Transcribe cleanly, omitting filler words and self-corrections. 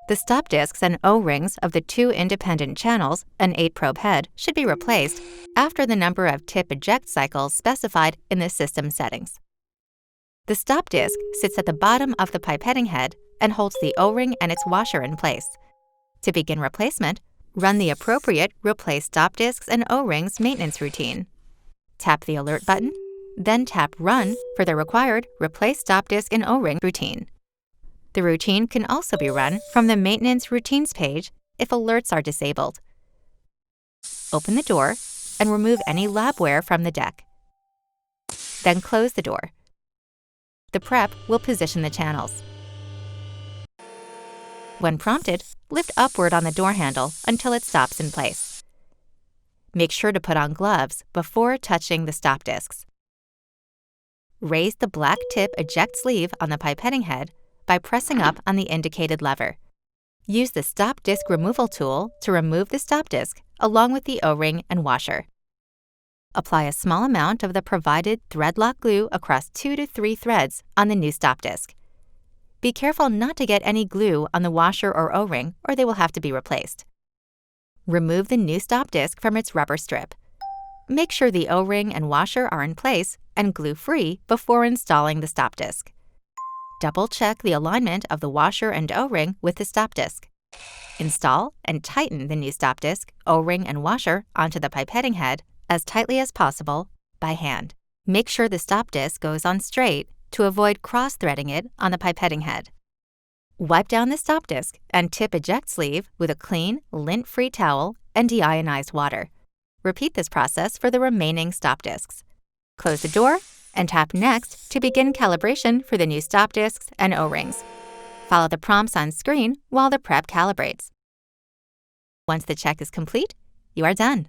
The stop discs and O-rings of the 2 independent channels and 8-probe head should be replaced after the number of tip eject cycles specified in the system settings. The stop disc sits at the bottom of the pipetting head and holds the O-ring and its washer in place. To begin replacement, run the appropriate Replace Stop Discs and O-rings maintenance routine. Tap the Alert button, then tap Run for the required Replace Stop Disc and O-ring routine. The routine can also be run from the Maintenance Routines page if alerts are disabled. Open the door and remove any labware from the deck. Then close the door. The prep will position the channels. When prompted, lift upward on the door handle until it stops in place. Make sure to put on gloves before touching the stop discs. Raise the black tip eject sleeve on the pipetting head by pressing up on the indicated lever. Use the stop disc removal tool to remove the stop disc along with the O-ring and washer. Apply a small amount of the provided thread lock glue across 2 to 3 threads on the new stop disc. Be careful not to get any glue on the washer or O-ring, or they will have to be replaced. Remove the new stop disc from its rubber strip. Make sure the O-ring and washer are in place and glue-free before installing the stop disc. Double-check the alignment of the washer and O-ring with the stop disc. Install and tighten the new stop disc, O-ring, and washer onto the pipetting head as tightly as possible by hand. Make sure the stop disc goes on straight to avoid cross-threading it on the pipetting head. Wipe down the stop disc and tip eject sleeve with a clean, lint-free towel and deionized water. Repeat this process for the remaining stop discs. Close the door and tap Next to begin calibration for the new stop discs and O-rings. Follow the prompts on screen while the prep calibrates. Once the check is complete, you are done.